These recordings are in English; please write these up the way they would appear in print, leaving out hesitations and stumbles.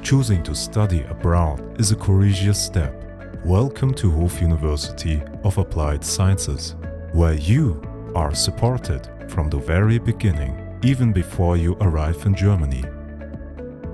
Choosing to study abroad is a courageous step. Welcome to Hof University of Applied Sciences, where you are supported from the very beginning, even before you arrive in Germany.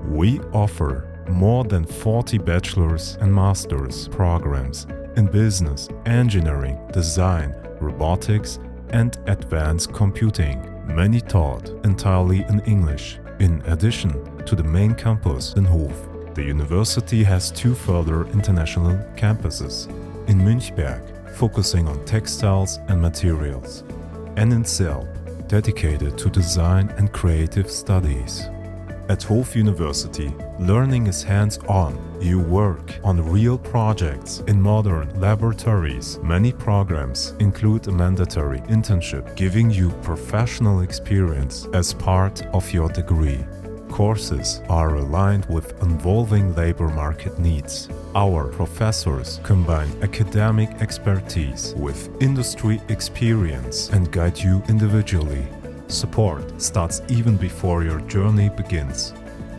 We offer more than 40 bachelor's and master's programs in business, engineering, design, robotics, and advanced computing, many taught entirely in English. In addition to the main campus in Hof, the university has two further international campuses, in Münchberg, focusing on textiles and materials, and in Zell, dedicated to design and creative studies. At Hof University, learning is hands-on. You work on real projects in modern laboratories. Many programs include a mandatory internship, giving you professional experience as part of your degree. Courses are aligned with evolving labor market needs. Our professors combine academic expertise with industry experience and guide you individually. Support starts even before your journey begins.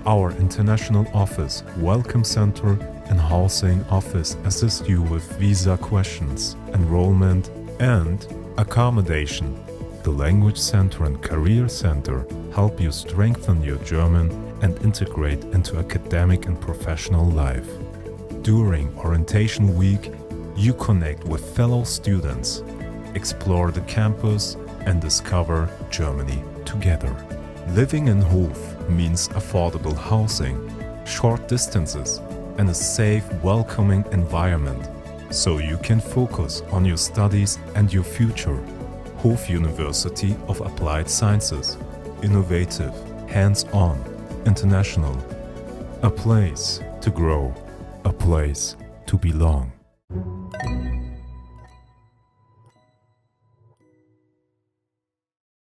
Our international office, welcome center, and housing office assist you with visa questions, enrollment, and accommodation. The Language Center and Career Center help you strengthen your German and integrate into academic and professional life. During orientation week, you connect with fellow students, explore the campus, and discover Germany together. Living in Hof means affordable housing, short distances, and a safe, welcoming environment, so you can focus on your studies and your future. Hof University of Applied Sciences. Innovative, hands-on, international. A place to grow, a place to belong.